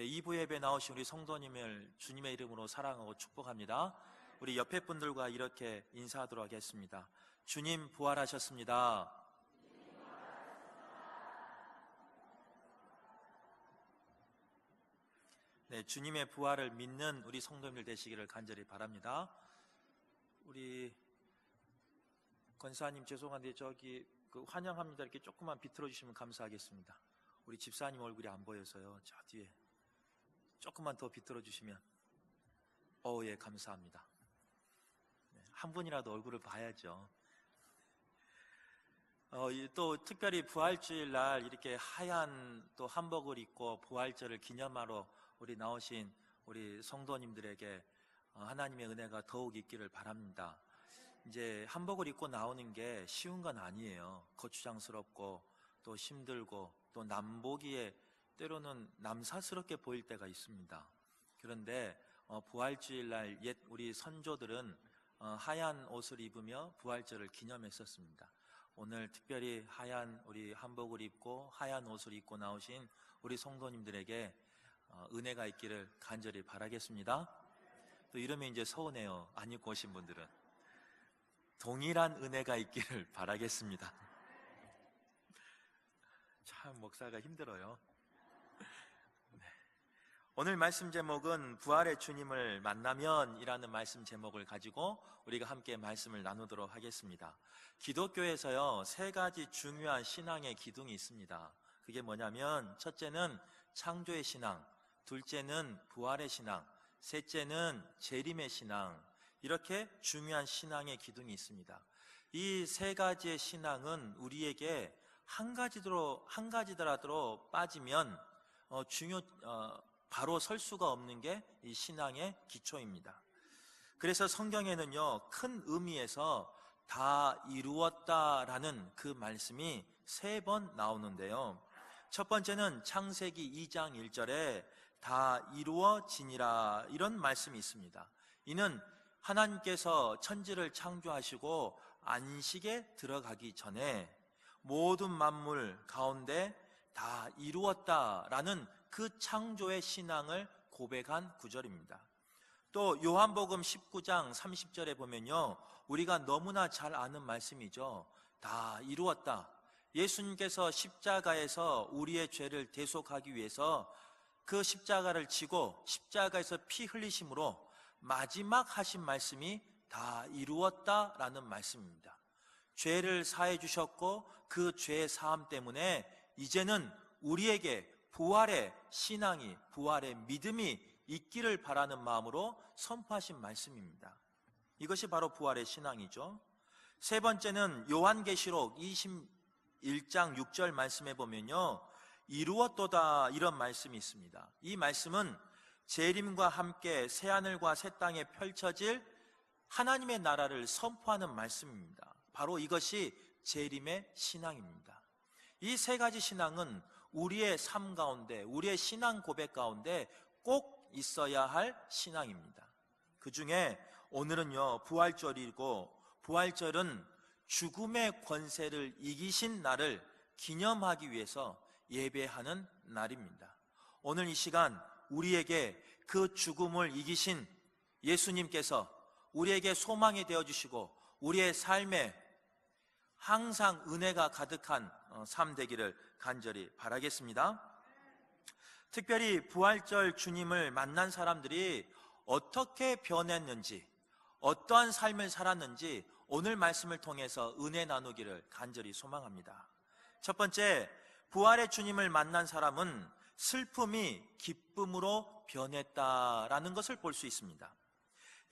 네, 2부 예배 나오신 우리 성도님을 주님의 이름으로 사랑하고 축복합니다. 우리 옆에 분들과 이렇게 인사하도록 하겠습니다. 주님 부활하셨습니다. 네, 주님의 부활을 믿는 우리 성도님들 되시기를 간절히 바랍니다. 우리 권사님 죄송한데 저기 환영합니다 이렇게 조금만 비틀어 주시면 감사하겠습니다. 우리 집사님 얼굴이 안 보여서요. 저 뒤에 조금만 더 비틀어 주시면 예, 감사합니다. 네, 한 분이라도 얼굴을 봐야죠. 또 특별히 부활주일 날 이렇게 하얀 또 한복을 입고 부활절을 기념하러 우리 나오신 우리 성도님들에게 하나님의 은혜가 더욱 있기를 바랍니다. 이제 한복을 입고 나오는 게 쉬운 건 아니에요. 거추장스럽고 또 힘들고 또 남보기에 때로는 남사스럽게 보일 때가 있습니다. 그런데 부활주일 날 옛 우리 선조들은 하얀 옷을 입으며 부활절을 기념했었습니다. 오늘 특별히 하얀 우리 한복을 입고 하얀 옷을 입고 나오신 우리 성도님들에게 은혜가 있기를 간절히 바라겠습니다. 또 이러면 이제 서운해요. 안 입고 오신 분들은. 동일한 은혜가 있기를 바라겠습니다. 참 목사가 힘들어요. 네. 오늘 말씀 제목은 부활의 주님을 만나면 이라는 말씀 제목을 가지고 우리가 함께 말씀을 나누도록 하겠습니다. 기독교에서요 3가지 중요한 신앙의 기둥이 있습니다. 그게 뭐냐면 첫째는 창조의 신앙, 둘째는 부활의 신앙, 셋째는 재림의 신앙. 이렇게 중요한 신앙의 기둥이 있습니다. 이 3가지의 신앙은 우리에게 한 가지더라도 빠지면 바로 설 수가 없는 게 이 신앙의 기초입니다. 그래서 성경에는요 큰 의미에서 다 이루었다라는 그 말씀이 3번 나오는데요. 첫 번째는 창세기 2장 1절에 다 이루어지니라 이런 말씀이 있습니다. 이는 하나님께서 천지를 창조하시고 안식에 들어가기 전에 모든 만물 가운데 다 이루었다라는 그 창조의 신앙을 고백한 구절입니다. 또 요한복음 19장 30절에 보면요 우리가 너무나 잘 아는 말씀이죠. 다 이루었다. 예수님께서 십자가에서 우리의 죄를 대속하기 위해서 그 십자가를 지고 십자가에서 피 흘리심으로 마지막 하신 말씀이 다 이루었다라는 말씀입니다. 죄를 사해 주셨고 그 죄의 사함 때문에 이제는 우리에게 부활의 신앙이, 부활의 믿음이 있기를 바라는 마음으로 선포하신 말씀입니다. 이것이 바로 부활의 신앙이죠. 세 번째는 요한계시록 21장 6절 말씀에 보면요 이루었도다 이런 말씀이 있습니다. 이 말씀은 재림과 함께 새하늘과 새 땅에 펼쳐질 하나님의 나라를 선포하는 말씀입니다. 바로 이것이 재림의 신앙입니다. 이 3가지 신앙은 우리의 삶 가운데, 우리의 신앙 고백 가운데 꼭 있어야 할 신앙입니다. 그 중에 오늘은요 부활절이고, 부활절은 죽음의 권세를 이기신 날을 기념하기 위해서 예배하는 날입니다. 오늘 이 시간 우리에게 그 죽음을 이기신 예수님께서 우리에게 소망이 되어주시고 우리의 삶에 항상 은혜가 가득한 삶 되기를 간절히 바라겠습니다. 특별히 부활절 주님을 만난 사람들이 어떻게 변했는지, 어떠한 삶을 살았는지 오늘 말씀을 통해서 은혜 나누기를 간절히 소망합니다. 첫 번째, 부활의 주님을 만난 사람은 슬픔이 기쁨으로 변했다라는 것을 볼 수 있습니다.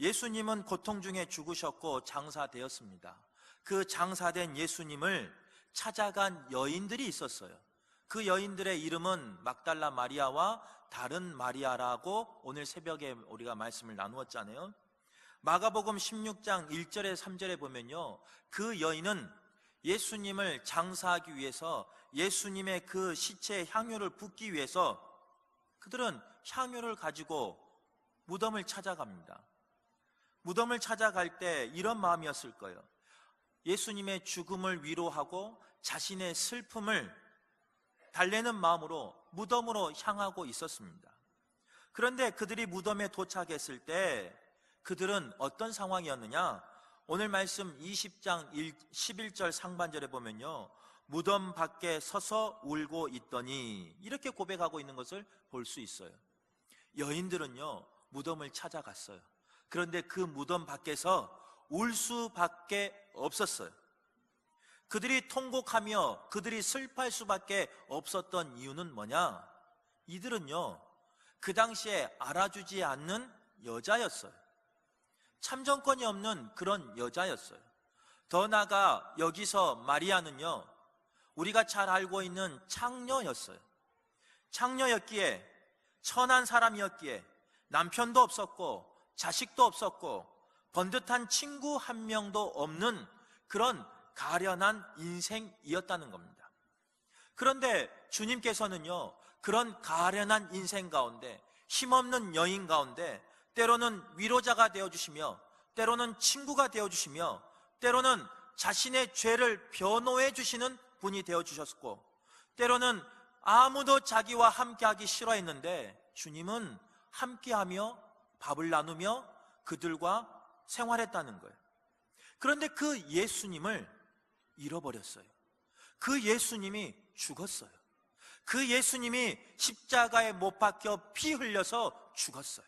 예수님은 고통 중에 죽으셨고 장사되었습니다. 그 장사된 예수님을 찾아간 여인들이 있었어요. 그 여인들의 이름은 막달라 마리아와 다른 마리아라고 오늘 새벽에 우리가 말씀을 나누었잖아요. 마가복음 16장 1절에 3절에 보면요 그 여인은 예수님을 장사하기 위해서 예수님의 그 시체에 향유를 붓기 위해서 그들은 향유를 가지고 무덤을 찾아갑니다. 무덤을 찾아갈 때 이런 마음이었을 거예요. 예수님의 죽음을 위로하고 자신의 슬픔을 달래는 마음으로 무덤으로 향하고 있었습니다. 그런데 그들이 무덤에 도착했을 때 그들은 어떤 상황이었느냐? 오늘 말씀 20장 11절 상반절에 보면요, 무덤 밖에 서서 울고 있더니 이렇게 고백하고 있는 것을 볼 수 있어요. 여인들은요, 무덤을 찾아갔어요. 그런데 그 무덤 밖에서 울 수밖에 없었어요. 그들이 통곡하며 그들이 슬퍼할 수밖에 없었던 이유는 뭐냐? 이들은요, 그 당시에 알아주지 않는 여자였어요. 참정권이 없는 그런 여자였어요. 더 나아가 여기서 마리아는요, 우리가 잘 알고 있는 창녀였어요. 창녀였기에, 천한 사람이었기에 남편도 없었고 자식도 없었고 번듯한 친구 한 명도 없는 그런 가련한 인생이었다는 겁니다. 그런데 주님께서는요, 그런 가련한 인생 가운데, 힘없는 여인 가운데 때로는 위로자가 되어주시며, 때로는 친구가 되어주시며, 때로는 자신의 죄를 변호해 주시는 분이 되어주셨고, 때로는 아무도 자기와 함께하기 싫어했는데 주님은 함께하며 밥을 나누며 그들과 생활했다는 거예요. 그런데 그 예수님을 잃어버렸어요. 그 예수님이 죽었어요. 그 예수님이 십자가에 못 박혀 피 흘려서 죽었어요.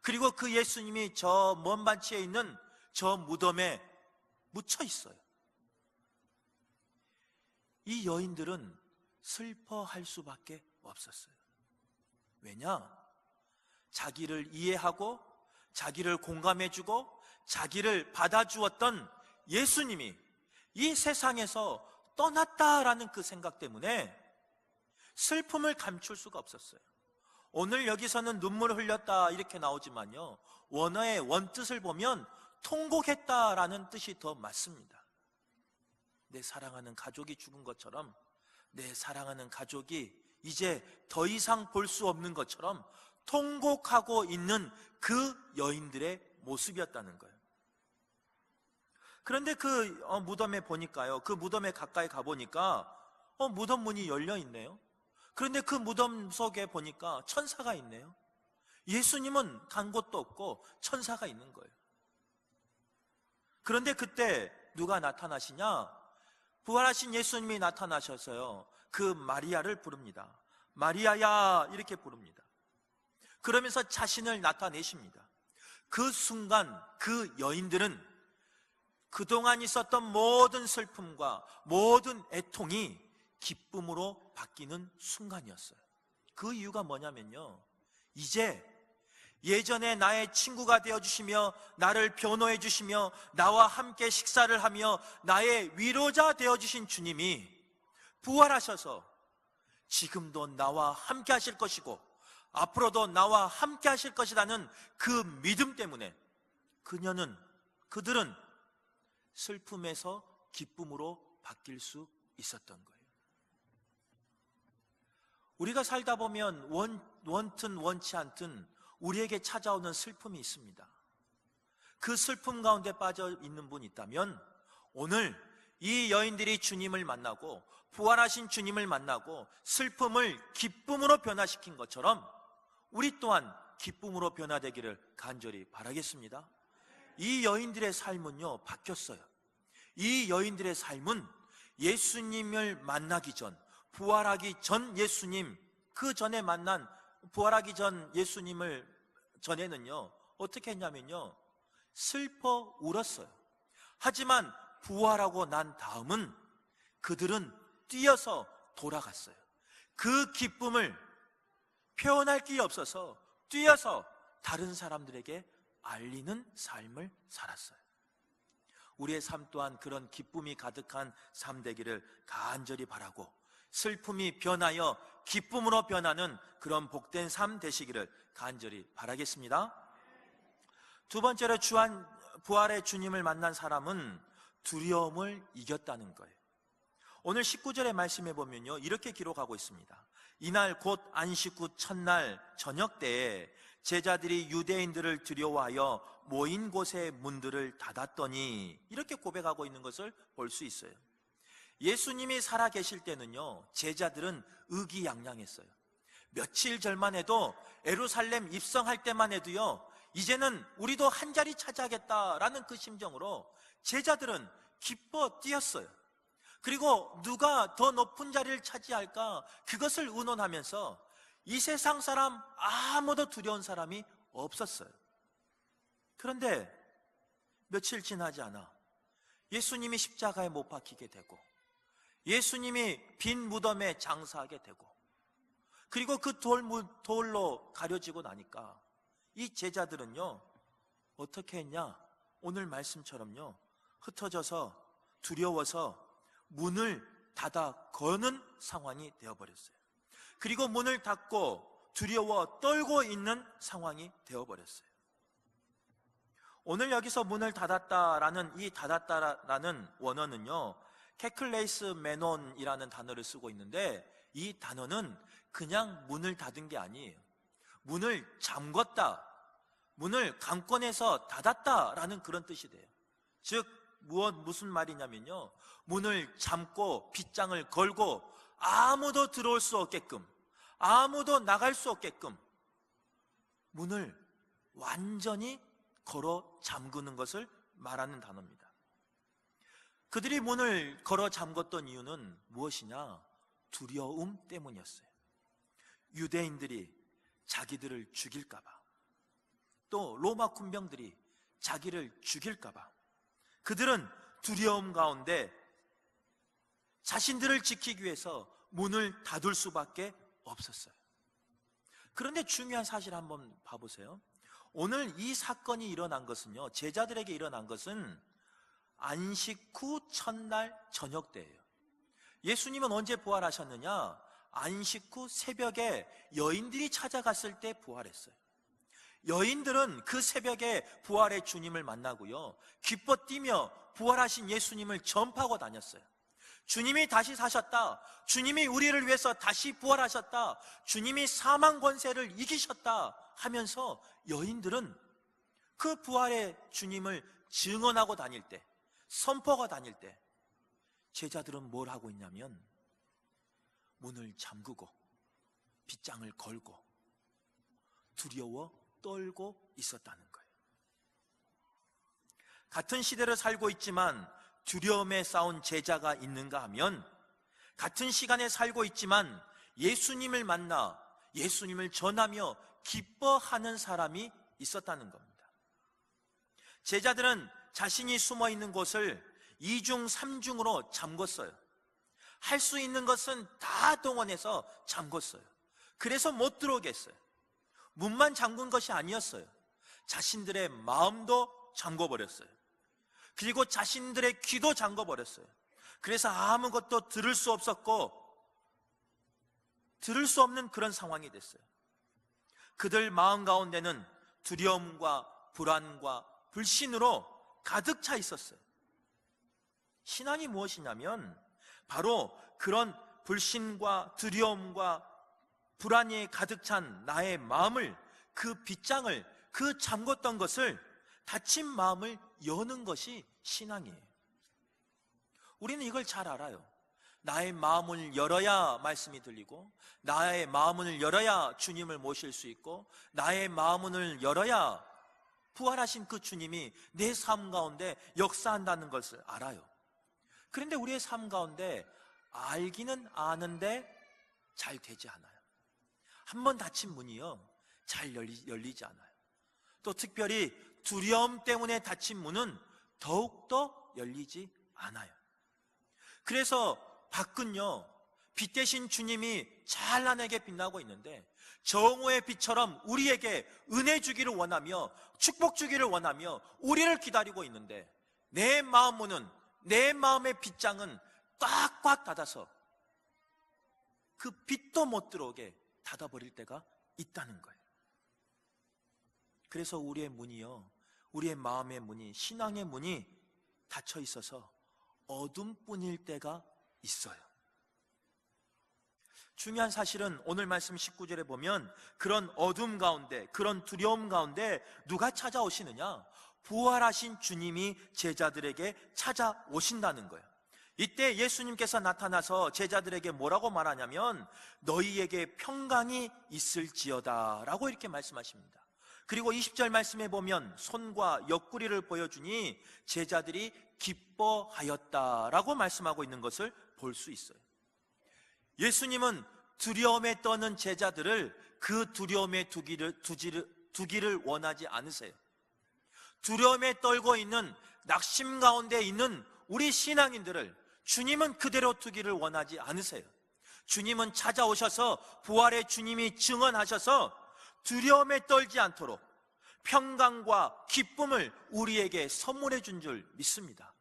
그리고 그 예수님이 저 먼 반치에 있는 저 무덤에 묻혀 있어요. 이 여인들은 슬퍼할 수밖에 없었어요. 왜냐? 자기를 이해하고 자기를 공감해주고 자기를 받아주었던 예수님이 이 세상에서 떠났다라는 그 생각 때문에 슬픔을 감출 수가 없었어요. 오늘 여기서는 눈물을 흘렸다 이렇게 나오지만요, 원어의 원뜻을 보면 통곡했다라는 뜻이 더 맞습니다. 내 사랑하는 가족이 죽은 것처럼, 내 사랑하는 가족이 이제 더 이상 볼 수 없는 것처럼 통곡하고 있는 그 여인들의 모습이었다는 거예요. 그런데 그 무덤에 보니까요, 그 무덤에 가까이 가보니까 무덤 문이 열려 있네요. 그런데 그 무덤 속에 보니까 천사가 있네요. 예수님은 간 곳도 없고 천사가 있는 거예요. 그런데 그때 누가 나타나시냐? 부활하신 예수님이 나타나셔서요, 그 마리아를 부릅니다. 마리아야, 이렇게 부릅니다. 그러면서 자신을 나타내십니다. 그 순간 그 여인들은 그동안 있었던 모든 슬픔과 모든 애통이 기쁨으로 바뀌는 순간이었어요. 그 이유가 뭐냐면요, 이제 예전에 나의 친구가 되어주시며 나를 변호해 주시며 나와 함께 식사를 하며 나의 위로자 되어주신 주님이 부활하셔서 지금도 나와 함께 하실 것이고 앞으로도 나와 함께 하실 것이라는 그 믿음 때문에 그들은 슬픔에서 기쁨으로 바뀔 수 있었던 거예요. 우리가 살다 보면 원튼 원치 않든 우리에게 찾아오는 슬픔이 있습니다. 그 슬픔 가운데 빠져 있는 분이 있다면 오늘 이 여인들이 주님을 만나고 부활하신 주님을 만나고 슬픔을 기쁨으로 변화시킨 것처럼 우리 또한 기쁨으로 변화되기를 간절히 바라겠습니다. 이 여인들의 삶은요, 바뀌었어요. 이 여인들의 삶은 예수님을 만나기 전, 부활하기 전 예수님, 그 전에 만난 부활하기 전 예수님을 전에는요, 어떻게 했냐면요, 슬퍼 울었어요. 하지만 부활하고 난 다음은 그들은 뛰어서 돌아갔어요. 그 기쁨을 표현할 길이 없어서 뛰어서 다른 사람들에게 알리는 삶을 살았어요. 우리의 삶 또한 그런 기쁨이 가득한 삶 되기를 간절히 바라고, 슬픔이 변하여 기쁨으로 변하는 그런 복된 삶 되시기를 간절히 바라겠습니다. 두 번째로 부활의 주님을 만난 사람은 두려움을 이겼다는 거예요. 오늘 19절의 말씀에 보면요, 이렇게 기록하고 있습니다. 이날 곧 안식 후 첫날 저녁 때에 제자들이 유대인들을 두려워하여 모인 곳의 문들을 닫았더니, 이렇게 고백하고 있는 것을 볼 수 있어요. 예수님이 살아 계실 때는요, 제자들은 의기양양했어요. 며칠 전만 해도 예루살렘 입성할 때만 해도요, 이제는 우리도 한 자리 차지하겠다라는 그 심정으로 제자들은 기뻐 뛰었어요. 그리고 누가 더 높은 자리를 차지할까, 그것을 의논하면서 이 세상 사람 아무도 두려운 사람이 없었어요. 그런데 며칠 지나지 않아 예수님이 십자가에 못 박히게 되고, 예수님이 빈 무덤에 장사하게 되고, 그리고 그 돌로 가려지고 나니까 이 제자들은요, 어떻게 했냐? 오늘 말씀처럼요, 흩어져서 두려워서 문을 닫아 거는 상황이 되어버렸어요. 그리고 문을 닫고 두려워 떨고 있는 상황이 되어버렸어요. 오늘 여기서 문을 닫았다라는 이 닫았다라는 원어는요, 캐클레이스 메논이라는 단어를 쓰고 있는데, 이 단어는 그냥 문을 닫은 게 아니에요. 문을 잠궜다, 문을 강권해서 닫았다라는 그런 뜻이 돼요. 즉 무슨 말이냐면요, 문을 잠고 빗장을 걸고 아무도 들어올 수 없게끔, 아무도 나갈 수 없게끔 문을 완전히 걸어 잠그는 것을 말하는 단어입니다. 그들이 문을 걸어 잠궜던 이유는 무엇이냐? 두려움 때문이었어요. 유대인들이 자기들을 죽일까봐, 또 로마 군병들이 자기를 죽일까봐 그들은 두려움 가운데 자신들을 지키기 위해서 문을 닫을 수밖에 없었어요. 그런데 중요한 사실 한번 봐보세요. 오늘 이 사건이 일어난 것은요, 제자들에게 일어난 것은 안식 후 첫날 저녁 때예요. 예수님은 언제 부활하셨느냐? 안식 후 새벽에 여인들이 찾아갔을 때 부활했어요. 여인들은 그 새벽에 부활의 주님을 만나고요, 기뻐 뛰며 부활하신 예수님을 전파하고 다녔어요. 주님이 다시 사셨다, 주님이 우리를 위해서 다시 부활하셨다, 주님이 사망 권세를 이기셨다 하면서 여인들은 그 부활의 주님을 증언하고 다닐 때, 선포하고 다닐 때, 제자들은 뭘 하고 있냐면 문을 잠그고 빗장을 걸고 두려워 떨고 있었다는 거예요. 같은 시대를 살고 있지만 두려움에 싸운 제자가 있는가 하면, 같은 시간에 살고 있지만 예수님을 만나 예수님을 전하며 기뻐하는 사람이 있었다는 겁니다. 제자들은 자신이 숨어 있는 곳을 2중 3중으로 잠궜어요. 할 수 있는 것은 다 동원해서 잠궜어요. 그래서 못 들어오게 했어요. 문만 잠근 것이 아니었어요. 자신들의 마음도 잠궈버렸어요. 그리고 자신들의 귀도 잠궈버렸어요. 그래서 아무것도 들을 수 없었고 들을 수 없는 그런 상황이 됐어요. 그들 마음 가운데는 두려움과 불안과 불신으로 가득 차 있었어요. 신앙이 무엇이냐면 바로 그런 불신과 두려움과 불안이 가득 찬 나의 마음을, 그 빗장을, 그 잠궜던 것을, 닫힌 마음을 여는 것이 신앙이에요. 우리는 이걸 잘 알아요. 나의 마음을 열어야 말씀이 들리고, 나의 마음을 열어야 주님을 모실 수 있고, 나의 마음을 열어야 부활하신 그 주님이 내 삶 가운데 역사한다는 것을 알아요. 그런데 우리의 삶 가운데 알기는 아는데 잘 되지 않아요. 한번 닫힌 문이요, 잘 열리지 않아요. 또 특별히 두려움 때문에 닫힌 문은 더욱더 열리지 않아요. 그래서 밖은요, 빛 대신 주님이 찬란하게 빛나고 있는데 정오의 빛처럼 우리에게 은혜 주기를 원하며 축복 주기를 원하며 우리를 기다리고 있는데, 내 마음 문은, 내 마음의 빗장은 꽉꽉 닫아서 그 빛도 못 들어오게 닫아버릴 때가 있다는 거예요. 그래서 우리의 문이요, 우리의 마음의 문이, 신앙의 문이 닫혀 있어서 어둠뿐일 때가 있어요. 중요한 사실은 오늘 말씀 19절에 보면 그런 어둠 가운데, 그런 두려움 가운데 누가 찾아오시느냐? 부활하신 주님이 제자들에게 찾아오신다는 거예요. 이때 예수님께서 나타나서 제자들에게 뭐라고 말하냐면 너희에게 평강이 있을지어다 라고 이렇게 말씀하십니다. 그리고 20절 말씀에 보면 손과 옆구리를 보여주니 제자들이 기뻐하였다라고 말씀하고 있는 것을 볼 수 있어요. 예수님은 두려움에 떠는 제자들을 그 두려움에 두기를 원하지 않으세요. 두려움에 떨고 있는 낙심 가운데 있는 우리 신앙인들을 주님은 그대로 두기를 원하지 않으세요. 주님은 찾아오셔서 부활의 주님이 증언하셔서 두려움에 떨지 않도록 평강과 기쁨을 우리에게 선물해 준 줄 믿습니다.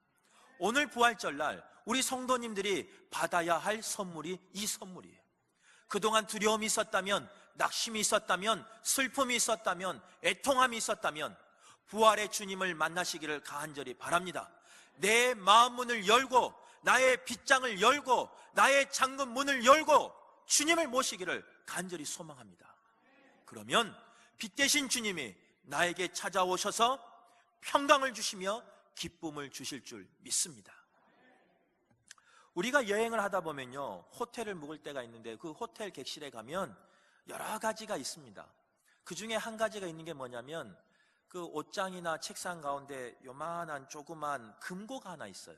오늘 부활절날 우리 성도님들이 받아야 할 선물이 이 선물이에요. 그동안 두려움이 있었다면, 낙심이 있었다면, 슬픔이 있었다면, 애통함이 있었다면 부활의 주님을 만나시기를 간절히 바랍니다. 내 마음 문을 열고 나의 빗장을 열고 나의 잠금 문을 열고 주님을 모시기를 간절히 소망합니다. 그러면 빛 대신 주님이 나에게 찾아오셔서 평강을 주시며 기쁨을 주실 줄 믿습니다. 우리가 여행을 하다 보면요, 호텔을 묵을 때가 있는데 그 호텔 객실에 가면 여러 가지가 있습니다. 그 중에 한 가지가 있는 게 뭐냐면 그 옷장이나 책상 가운데 요만한 조그만 금고가 하나 있어요.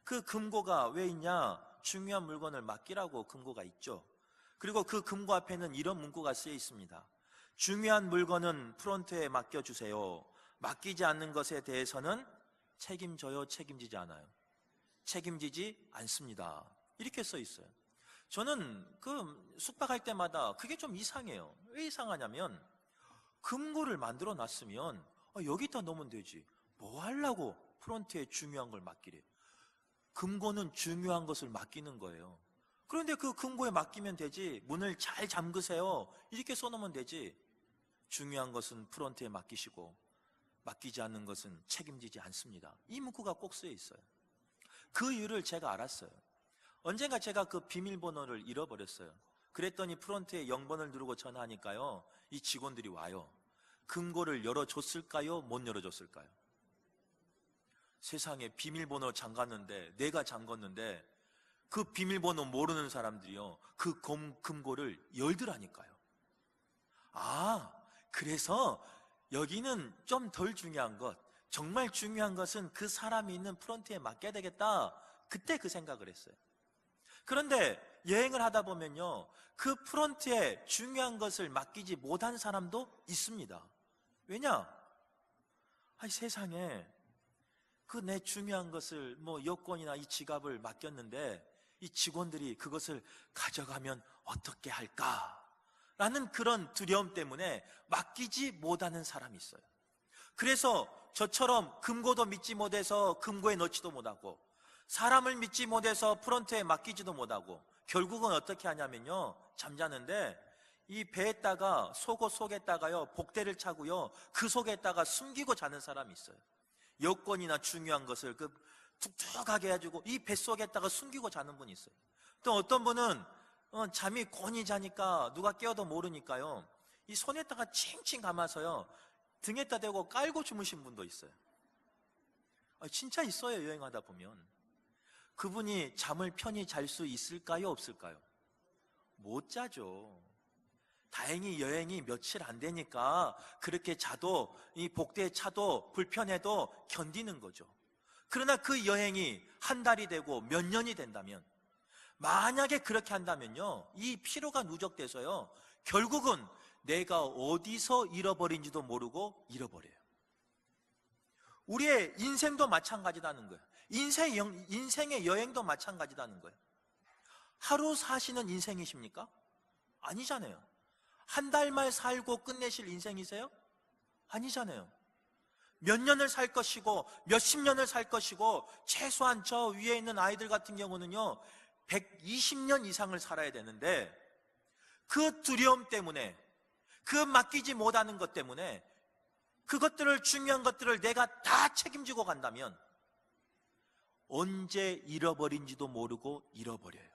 그 금고가 왜 있냐? 중요한 물건을 맡기라고 금고가 있죠. 그리고 그 금고 앞에는 이런 문구가 쓰여 있습니다. 중요한 물건은 프론트에 맡겨주세요. 맡기지 않는 것에 대해서는 책임져요, 책임지지 않아요? 책임지지 않습니다. 이렇게 써 있어요. 저는 그 숙박할 때마다 그게 좀 이상해요. 왜 이상하냐면 금고를 만들어 놨으면 여기다 넣으면 되지 뭐 하려고 프론트에 중요한 걸 맡기래. 금고는 중요한 것을 맡기는 거예요. 그런데 그 금고에 맡기면 되지, 문을 잘 잠그세요 이렇게 써놓으면 되지, 중요한 것은 프론트에 맡기시고 맡기지 않는 것은 책임지지 않습니다. 이 문구가 꼭 쓰여 있어요. 그 이유를 제가 알았어요. 언젠가 제가 그 비밀번호를 잃어버렸어요. 그랬더니 프론트에 0번을 누르고 전화하니까요, 이 직원들이 와요. 금고를 열어줬을까요? 못 열어줬을까요? 세상에 비밀번호 잠갔는데, 내가 잠궜는데 그 비밀번호 모르는 사람들이요, 그 금고를 열더라니까요. 아, 그래서 여기는 좀 덜 중요한 것, 정말 중요한 것은 그 사람이 있는 프론트에 맡겨야 되겠다, 그때 그 생각을 했어요. 그런데 여행을 하다 보면요, 그 프론트에 중요한 것을 맡기지 못한 사람도 있습니다. 왜냐? 아니, 세상에 그 내 중요한 것을 여권이나 이 지갑을 맡겼는데 이 직원들이 그것을 가져가면 어떻게 할까? 라는 그런 두려움 때문에 맡기지 못하는 사람이 있어요. 그래서 저처럼 금고도 믿지 못해서 금고에 넣지도 못하고, 사람을 믿지 못해서 프론트에 맡기지도 못하고, 결국은 어떻게 하냐면요, 잠자는데 이 배에다가 속옷 속에다가요 복대를 차고요, 그 속에다가 숨기고 자는 사람이 있어요. 여권이나 중요한 것을 그 툭툭하게 해가지고 이 뱃속에다가 숨기고 자는 분이 있어요. 또 어떤 분은 잠이 곤히 자니까 누가 깨워도 모르니까요, 이 손에다가 칭칭 감아서요 등에다 대고 깔고 주무신 분도 있어요. 진짜 있어요. 여행하다 보면. 그분이 잠을 편히 잘 수 있을까요, 없을까요? 못 자죠. 다행히 여행이 며칠 안 되니까 그렇게 자도, 이 복대에 차도 불편해도 견디는 거죠. 그러나 그 여행이 한 달이 되고 몇 년이 된다면, 만약에 그렇게 한다면요, 이 피로가 누적돼서요 결국은 내가 어디서 잃어버린지도 모르고 잃어버려요. 우리의 인생도 마찬가지다는 거예요. 인생의 여행도 마찬가지다는 거예요. 하루 사시는 인생이십니까? 아니잖아요. 한 달만 살고 끝내실 인생이세요? 아니잖아요. 몇 년을 살 것이고 몇십 년을 살 것이고, 최소한 저 위에 있는 아이들 같은 경우는요 120년 이상을 살아야 되는데, 그 두려움 때문에, 그 맡기지 못하는 것 때문에 그것들을, 중요한 것들을 내가 다 책임지고 간다면 언제 잃어버린지도 모르고 잃어버려요.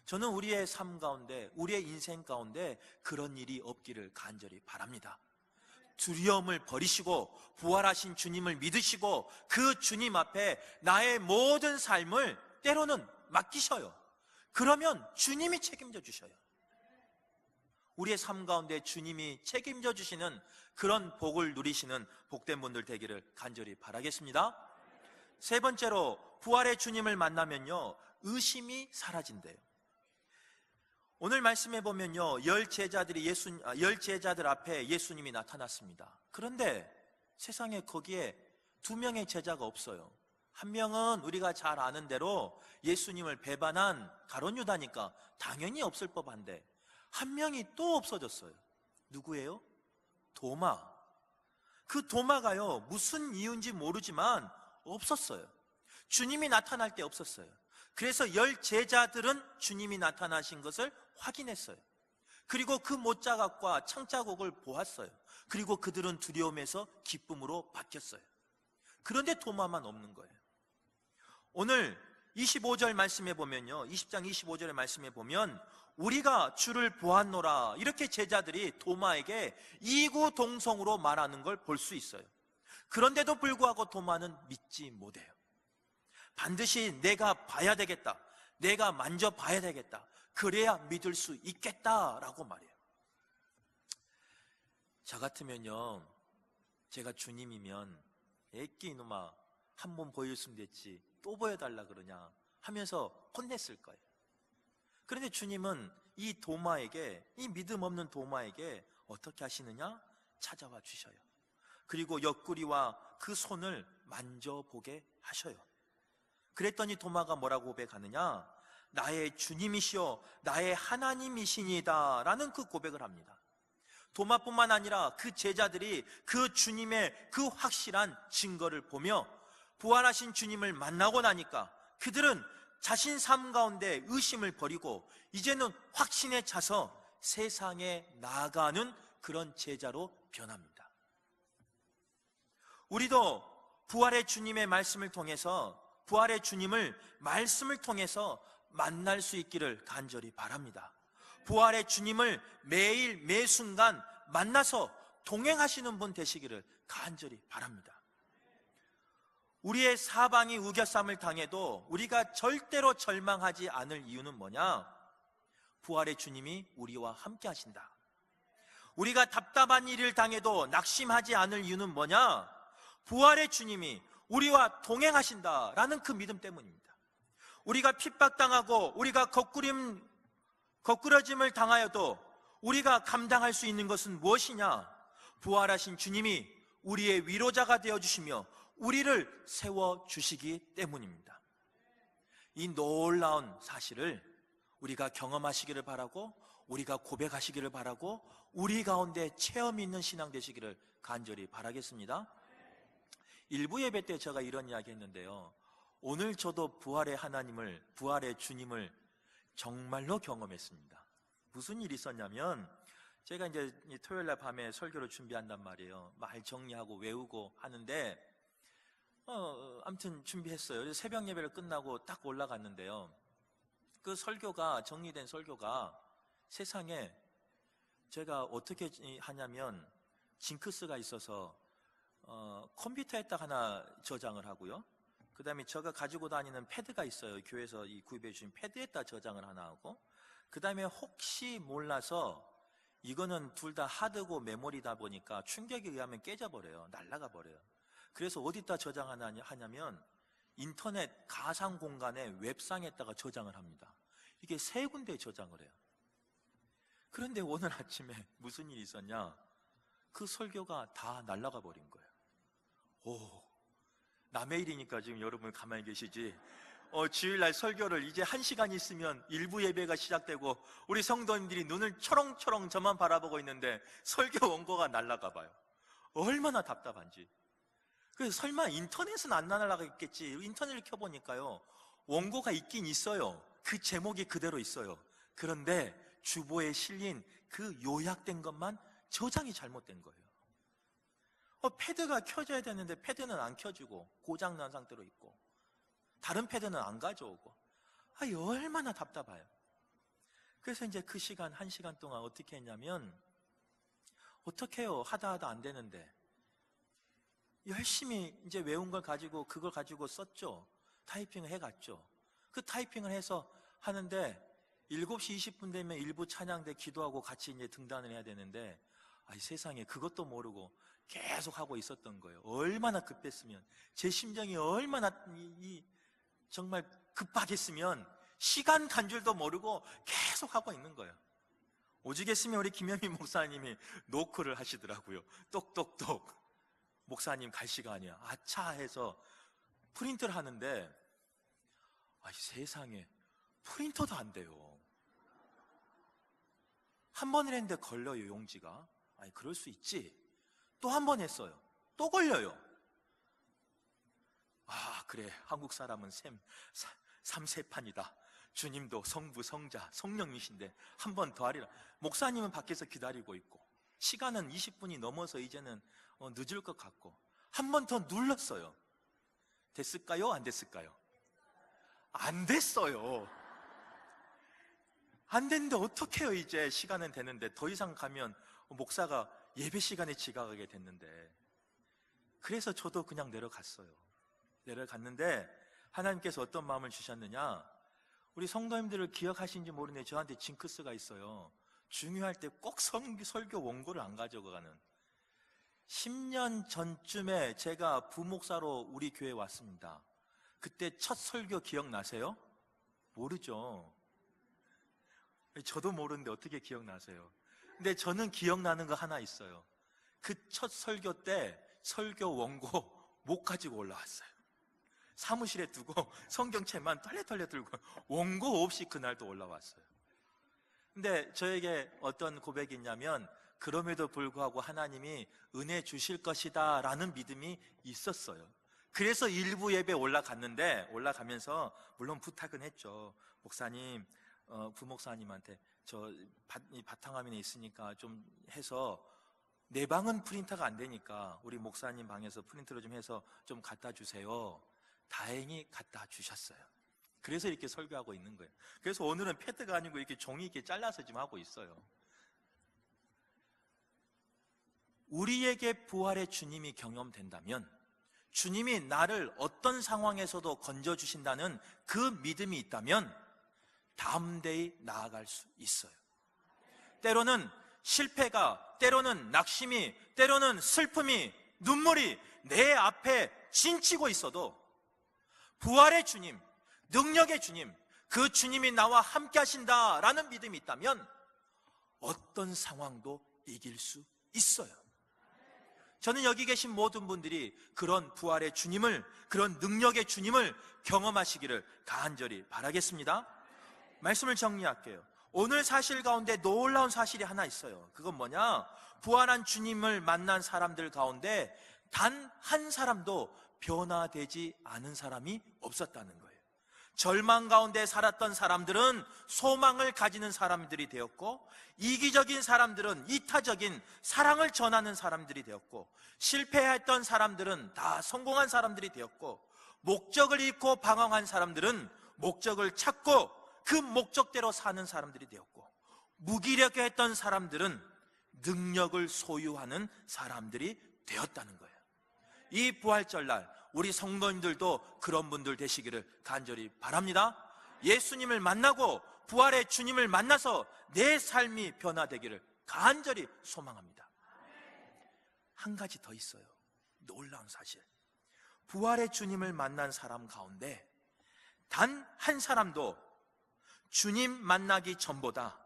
저는 우리의 삶 가운데, 우리의 인생 가운데 그런 일이 없기를 간절히 바랍니다. 두려움을 버리시고 부활하신 주님을 믿으시고 그 주님 앞에 나의 모든 삶을 때로는 맡기셔요. 그러면 주님이 책임져 주셔요. 우리의 삶 가운데 주님이 책임져 주시는 그런 복을 누리시는 복된 분들 되기를 간절히 바라겠습니다. 세 번째로, 부활의 주님을 만나면요, 의심이 사라진대요. 오늘 말씀해 보면요, 열 제자들 앞에 예수님이 나타났습니다. 그런데 세상에 거기에 2명의 제자가 없어요. 한 명은 우리가 잘 아는 대로 예수님을 배반한 가룟 유다니까 당연히 없을 법한데, 한 명이 또 없어졌어요. 누구예요? 도마. 그 도마가요, 무슨 이유인지 모르지만 없었어요. 주님이 나타날 때 없었어요. 그래서 열 제자들은 주님이 나타나신 것을 확인했어요. 그리고 그 못자국과 창자국을 보았어요. 그리고 그들은 두려움에서 기쁨으로 바뀌었어요. 그런데 도마만 없는 거예요. 오늘 25절 말씀해 보면요, 20장 25절의 말씀해 보면 우리가 주를 보았노라, 이렇게 제자들이 도마에게 이구동성으로 말하는 걸 볼 수 있어요. 그런데도 불구하고 도마는 믿지 못해요. 반드시 내가 봐야 되겠다, 내가 만져봐야 되겠다, 그래야 믿을 수 있겠다라고 말해요. 저 같으면요, 제가 주님이면 애끼 이놈아, 한 번 보여줬으면 됐지 또 보여달라 그러냐 하면서 혼냈을 거예요. 그런데 주님은 이 도마에게, 이 믿음 없는 도마에게 어떻게 하시느냐? 찾아와 주셔요. 그리고 옆구리와 그 손을 만져보게 하셔요. 그랬더니 도마가 뭐라고 고백하느냐? 나의 주님이시여 나의 하나님이시니다 라는 그 고백을 합니다. 도마뿐만 아니라 그 제자들이 그 주님의 그 확실한 증거를 보며 부활하신 주님을 만나고 나니까 그들은 자신 삶 가운데 의심을 버리고 이제는 확신에 차서 세상에 나아가는 그런 제자로 변합니다. 우리도 부활의 주님의 말씀을 통해서, 부활의 주님을 말씀을 통해서 만날 수 있기를 간절히 바랍니다. 부활의 주님을 매일 매순간 만나서 동행하시는 분 되시기를 간절히 바랍니다. 우리의 사방이 우겨쌈을 당해도 우리가 절대로 절망하지 않을 이유는 뭐냐? 부활의 주님이 우리와 함께 하신다. 우리가 답답한 일을 당해도 낙심하지 않을 이유는 뭐냐? 부활의 주님이 우리와 동행하신다라는 그 믿음 때문입니다. 우리가 핍박당하고 우리가 거꾸러짐을 당하여도 우리가 감당할 수 있는 것은 무엇이냐? 부활하신 주님이 우리의 위로자가 되어주시며 우리를 세워주시기 때문입니다. 이 놀라운 사실을 우리가 경험하시기를 바라고, 우리가 고백하시기를 바라고, 우리 가운데 체험이 있는 신앙 되시기를 간절히 바라겠습니다. 일부 예배 때 제가 이런 이야기 했는데요, 오늘 저도 부활의 하나님을, 부활의 주님을 정말로 경험했습니다. 무슨 일이 있었냐면, 제가 이제 토요일날 밤에 설교를 준비한단 말이에요. 말 정리하고 외우고 하는데 아무튼 준비했어요. 그래서 새벽 예배를 끝나고 딱 올라갔는데요, 그 설교가, 정리된 설교가 세상에 제가 어떻게 하냐면 징크스가 있어서 컴퓨터에 딱 하나 저장을 하고요, 그 다음에 제가 가지고 다니는 패드가 있어요. 교회에서 구입해 주신 패드에다 저장을 하나 하고, 그 다음에 혹시 몰라서, 이거는 둘 다 하드고 메모리다 보니까 충격에 의하면 깨져버려요. 날아가 버려요. 그래서 어디다 저장하냐면 인터넷 가상 공간의 웹상에다가 저장을 합니다. 이게 3군데에 저장을 해요. 그런데 오늘 아침에 무슨 일이 있었냐? 그 설교가 다 날아가 버린 거예요. 남의 일이니까 지금 여러분 가만히 계시지. 주일날 설교를 이제 1시간 있으면 일부 예배가 시작되고 우리 성도님들이 눈을 초롱초롱 저만 바라보고 있는데 설교 원고가 날아가 봐요. 얼마나 답답한지. 그래서 설마 인터넷은 안 날아가겠지. 인터넷을 켜보니까요, 원고가 있긴 있어요. 그 제목이 그대로 있어요. 그런데 주보에 실린 그 요약된 것만 저장이 잘못된 거예요. 패드가 켜져야 되는데 패드는 안 켜지고 고장난 상태로 있고, 다른 패드는 안 가져오고, 얼마나 답답해요. 그래서 이제 그 시간, 1시간 동안 어떻게 했냐면, 어떡해요? 하다 안 되는데. 열심히 이제 외운 걸 가지고 그걸 가지고 썼죠. 타이핑을 해갔죠. 그 타이핑을 해서 하는데 7시 20분 되면 일부 찬양대 기도하고 같이 이제 등단을 해야 되는데, 아이 세상에 그것도 모르고 계속 하고 있었던 거예요. 얼마나 급했으면, 제 심정이 얼마나 정말 급하겠으면 시간 간 줄도 모르고 계속 하고 있는 거예요. 오죽했으면 우리 김현미 목사님이 노크를 하시더라고요. 똑똑똑. 목사님 갈 시간이야. 아차 해서 프린트를 하는데, 아이 세상에 프린터도 안 돼요. 한 번을 했는데 걸려요, 용지가. 아니 그럴 수 있지. 또 한 번 했어요. 또 걸려요. 아 그래, 한국 사람은 삼세판이다. 주님도 성부, 성자, 성령이신데 한 번 더 하리라. 목사님은 밖에서 기다리고 있고, 시간은 20분이 넘어서 이제는 늦을 것 같고, 한 번 더 눌렀어요. 됐을까요? 안 됐을까요? 안 됐어요. 안 됐는데 어떡해요. 이제 시간은 되는데 더 이상 가면 목사가 예배 시간에 지각하게 됐는데, 그래서 저도 그냥 내려갔어요. 내려갔는데 하나님께서 어떤 마음을 주셨느냐, 우리 성도님들을 기억하시는지 모르는데 저한테 징크스가 있어요. 중요할 때 꼭 설교 원고를 안 가져가는. 10년 전쯤에 제가 부목사로 우리 교회에 왔습니다. 그때 첫 설교 기억나세요? 모르죠. 저도 모르는데 어떻게 기억나세요? 근데 저는 기억나는 거 하나 있어요. 그 첫 설교 때 설교 원고 못 가지고 올라왔어요. 사무실에 두고 성경책만 털레털레 들고 원고 없이 그날도 올라왔어요. 근데 저에게 어떤 고백이 있냐면, 그럼에도 불구하고 하나님이 은혜 주실 것이다 라는 믿음이 있었어요. 그래서 일부 예배 올라갔는데, 올라가면서 물론 부탁은 했죠. 목사님, 부목사님한테 저 바탕화면에 있으니까 좀 해서, 내 방은 프린터가 안 되니까 우리 목사님 방에서 프린터로 좀 해서 좀 갖다 주세요. 다행히 갖다 주셨어요. 그래서 이렇게 설교하고 있는 거예요. 그래서 오늘은 패드가 아니고 이렇게 종이 이렇게 잘라서 지금 하고 있어요. 우리에게 부활의 주님이 경험된다면, 주님이 나를 어떤 상황에서도 건져주신다는 그 믿음이 있다면 다음 데이 나아갈 수 있어요. 때로는 실패가, 때로는 낙심이, 때로는 슬픔이, 눈물이 내 앞에 진치고 있어도 부활의 주님, 능력의 주님, 그 주님이 나와 함께 하신다라는 믿음이 있다면 어떤 상황도 이길 수 있어요. 저는 여기 계신 모든 분들이 그런 부활의 주님을, 그런 능력의 주님을 경험하시기를 간절히 바라겠습니다. 말씀을 정리할게요. 오늘 사실 가운데 놀라운 사실이 하나 있어요. 그건 뭐냐? 부활한 주님을 만난 사람들 가운데 단 한 사람도 변화되지 않은 사람이 없었다는 거예요. 절망 가운데 살았던 사람들은 소망을 가지는 사람들이 되었고, 이기적인 사람들은 이타적인 사랑을 전하는 사람들이 되었고, 실패했던 사람들은 다 성공한 사람들이 되었고, 목적을 잃고 방황한 사람들은 목적을 찾고 그 목적대로 사는 사람들이 되었고, 무기력했던 사람들은 능력을 소유하는 사람들이 되었다는 거예요. 이 부활절날 우리 성도님들도 그런 분들 되시기를 간절히 바랍니다. 예수님을 만나고 부활의 주님을 만나서 내 삶이 변화되기를 간절히 소망합니다. 한 가지 더 있어요. 놀라운 사실. 부활의 주님을 만난 사람 가운데 단 한 사람도 주님 만나기 전보다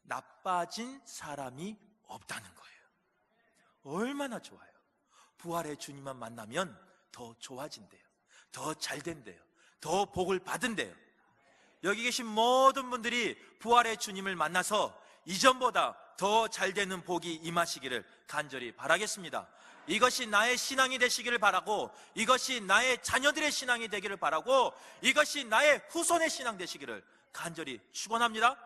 나빠진 사람이 없다는 거예요. 얼마나 좋아요. 부활의 주님만 만나면 더 좋아진대요. 더 잘된대요. 더 복을 받은대요. 여기 계신 모든 분들이 부활의 주님을 만나서 이전보다 더 잘되는 복이 임하시기를 간절히 바라겠습니다. 이것이 나의 신앙이 되시기를 바라고, 이것이 나의 자녀들의 신앙이 되기를 바라고, 이것이 나의 후손의 신앙 되시기를 간절히 축원합니다.